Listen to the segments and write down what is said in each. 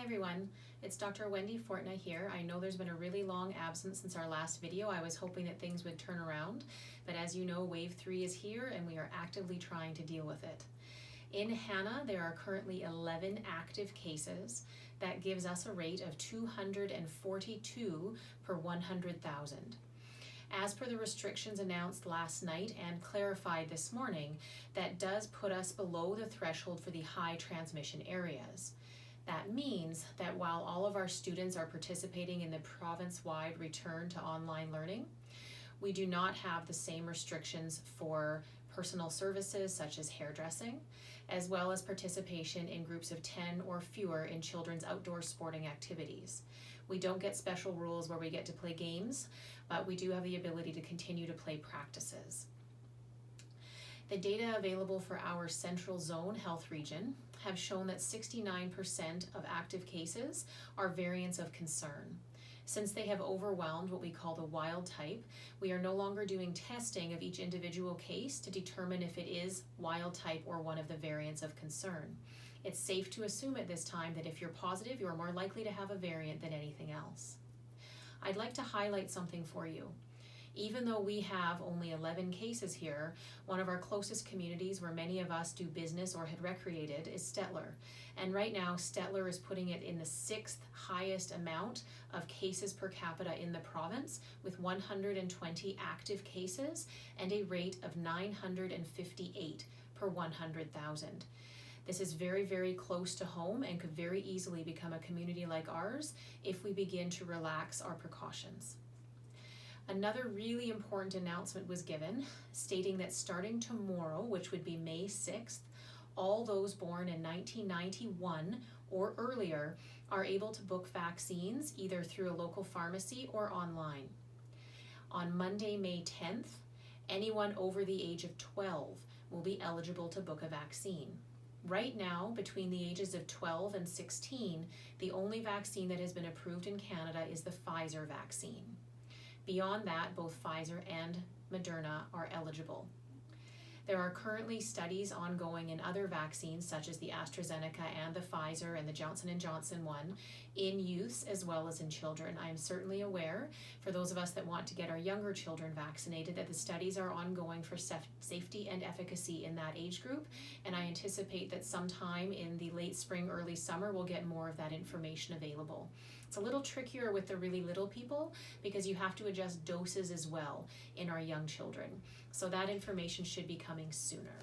Hi everyone, it's Dr. Wendy Fortna here. I know there's been a really long absence since our last video. I was hoping that things would turn around, but as you know, wave 3 is here and we are actively trying to deal with it. In Hanna, there are currently 11 active cases. That gives us a rate of 242 per 100,000. As per the restrictions announced last night and clarified this morning, that does put us below the threshold for the high transmission areas. That means that while all of our students are participating in the province-wide return to online learning, we do not have the same restrictions for personal services such as hairdressing, as well as participation in groups of 10 or fewer in children's outdoor sporting activities. We don't get special rules where we get to play games, but we do have the ability to continue to play practices. The data available for our Central Zone health region have shown that 69% of active cases are variants of concern. Since they have overwhelmed what we call the wild type, we are no longer doing testing of each individual case to determine if it is wild type or one of the variants of concern. It's safe to assume at this time that if you're positive, you're more likely to have a variant than anything else. I'd like to highlight something for you. Even though we have only 11 cases here, one of our closest communities where many of us do business or had recreated is Stettler. And right now, Stettler is putting it in the 6th highest amount of cases per capita in the province, with 120 active cases and a rate of 958 per 100,000. This is very, very close to home and could very easily become a community like ours if we begin to relax our precautions. Another really important announcement was given, stating that starting tomorrow, which would be May 6th, all those born in 1991 or earlier are able to book vaccines either through a local pharmacy or online. On Monday, May 10th, anyone over the age of 12 will be eligible to book a vaccine. Right now, between the ages of 12 and 16, the only vaccine that has been approved in Canada is the Pfizer vaccine. Beyond that, both Pfizer and Moderna are eligible. There are currently studies ongoing in other vaccines such as the AstraZeneca and the Pfizer and the Johnson & Johnson one in youths as well as in children. I am certainly aware, for those of us that want to get our younger children vaccinated, that the studies are ongoing for safety and efficacy in that age group, and I anticipate that sometime in the late spring, early summer, we'll get more of that information available. It's a little trickier with the really little people because you have to adjust doses as well in our young children. So that information should be coming sooner.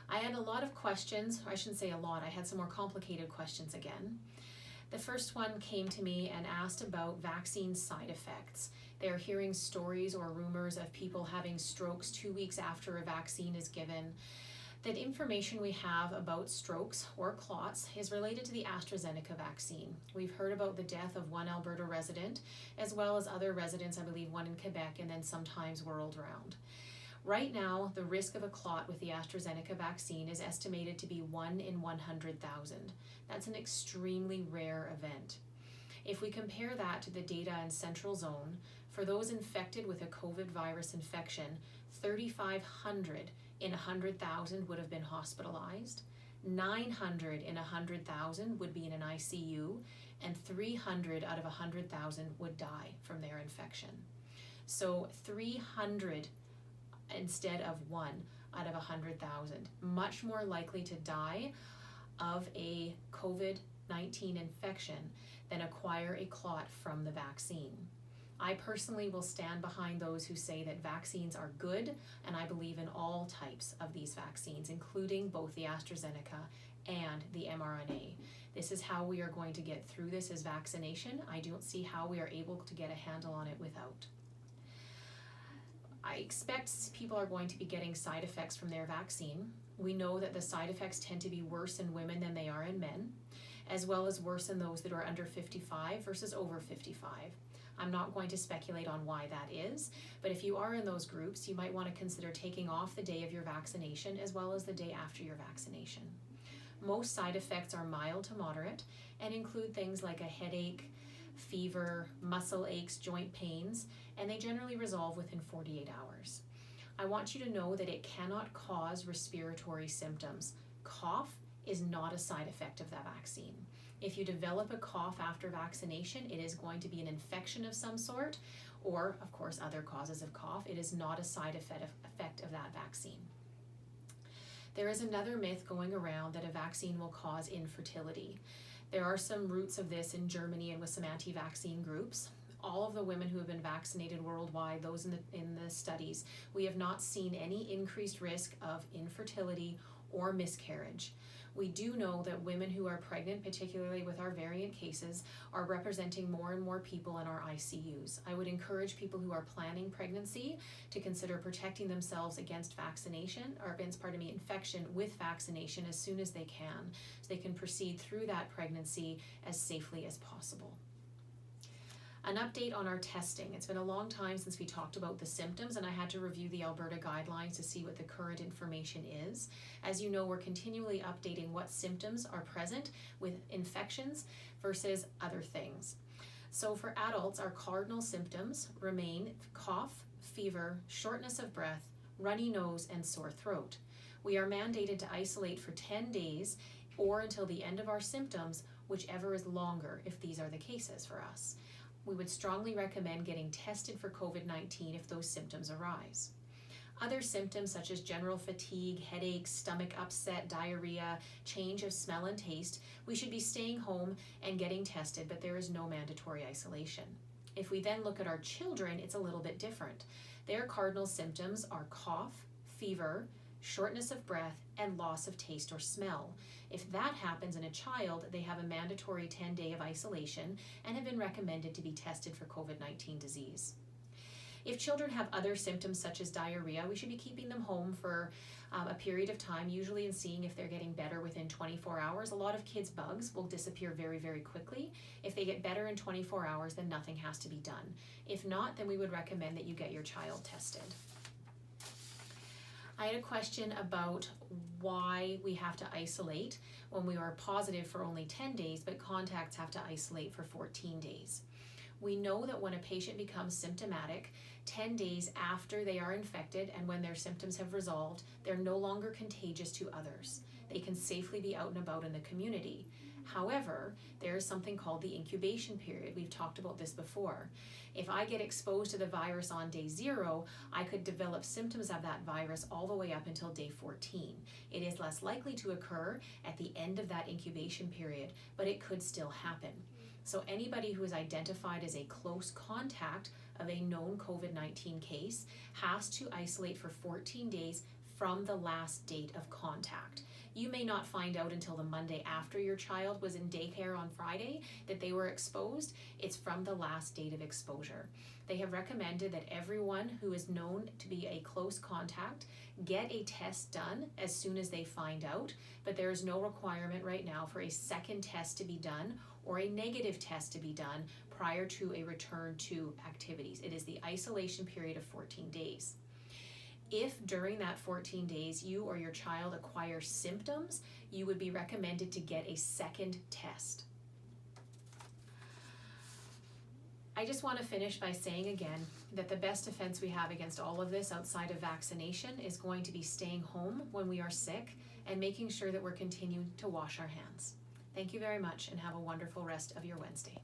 I had a lot of questions, I shouldn't say a lot, I had some more complicated questions again. The first one came to me and asked about vaccine side effects. They're hearing stories or rumors of people having strokes 2 weeks after a vaccine is given. That information we have about strokes or clots is related to the AstraZeneca vaccine. We've heard about the death of one Alberta resident, as well as other residents, I believe one in Quebec, and then sometimes world round. Right now, the risk of a clot with the AstraZeneca vaccine is estimated to be 1 in 100,000. That's an extremely rare event. If we compare that to the data in Central Zone, for those infected with a COVID virus infection, 3,500 in 100,000 would have been hospitalized, 900 in 100,000 would be in an ICU, and 300 out of 100,000 would die from their infection. So 300 instead of 1 out of 100,000, much more likely to die of a COVID-19 infection than acquire a clot from the vaccine. I personally will stand behind those who say that vaccines are good, and I believe in all types of these vaccines, including both the AstraZeneca and the mRNA. This is how we are going to get through this as vaccination. I don't see how we are able to get a handle on it without. I expect people are going to be getting side effects from their vaccine. We know that the side effects tend to be worse in women than they are in men, as well as worse in those that are under 55 versus over 55. I'm not going to speculate on why that is, but if you are in those groups, you might want to consider taking off the day of your vaccination as well as the day after your vaccination. Most side effects are mild to moderate and include things like a headache, fever, muscle aches, joint pains, and they generally resolve within 48 hours. I want you to know that it cannot cause respiratory symptoms. Cough is not a side effect of that vaccine. If you develop a cough after vaccination, it is going to be an infection of some sort, or of course other causes of cough. It is not a side effect of that vaccine. There is another myth going around that a vaccine will cause infertility. There are some roots of this in Germany and with some anti-vaccine groups. All of the women who have been vaccinated worldwide, those in the studies, we have not seen any increased risk of infertility or miscarriage. We do know that women who are pregnant, particularly with our variant cases, are representing more and more people in our ICUs. I would encourage people who are planning pregnancy to consider protecting themselves against infection with vaccination as soon as they can, so they can proceed through that pregnancy as safely as possible. An update on our testing. It's been a long time since we talked about the symptoms, and I had to review the Alberta guidelines to see what the current information is. As you know, we're continually updating what symptoms are present with infections versus other things. So for adults, our cardinal symptoms remain cough, fever, shortness of breath, runny nose, and sore throat. We are mandated to isolate for 10 days or until the end of our symptoms, whichever is longer if these are the cases for us. We would strongly recommend getting tested for COVID-19 if those symptoms arise. Other symptoms such as general fatigue, headaches, stomach upset, diarrhea, change of smell and taste, we should be staying home and getting tested, but there is no mandatory isolation. If we then look at our children, it's a little bit different. Their cardinal symptoms are cough, fever, shortness of breath, and loss of taste or smell. If that happens in a child, they have a mandatory 10-day of isolation and have been recommended to be tested for COVID-19 disease. If children have other symptoms such as diarrhea, we should be keeping them home for a period of time, usually and seeing if they're getting better within 24 hours. A lot of kids' bugs will disappear very, very quickly. If they get better in 24 hours, then nothing has to be done. If not, then we would recommend that you get your child tested. I had a question about why we have to isolate when we are positive for only 10 days, but contacts have to isolate for 14 days. We know that when a patient becomes symptomatic, 10 days after they are infected and when their symptoms have resolved, they're no longer contagious to others. They can safely be out and about in the community. However, there is something called the incubation period. We've talked about this before. If I get exposed to the virus on day 0, I could develop symptoms of that virus all the way up until day 14. It is less likely to occur at the end of that incubation period, but it could still happen. So anybody who is identified as a close contact of a known COVID-19 case has to isolate for 14 days from the last date of contact. You may not find out until the Monday after your child was in daycare on Friday that they were exposed. It's from the last date of exposure. They have recommended that everyone who is known to be a close contact get a test done as soon as they find out, but there is no requirement right now for a second test to be done or a negative test to be done prior to a return to activities. It is the isolation period of 14 days. If during that 14 days you or your child acquire symptoms, you would be recommended to get a second test. I just want to finish by saying again that the best defense we have against all of this outside of vaccination is going to be staying home when we are sick and making sure that we're continuing to wash our hands. Thank you very much and have a wonderful rest of your Wednesday.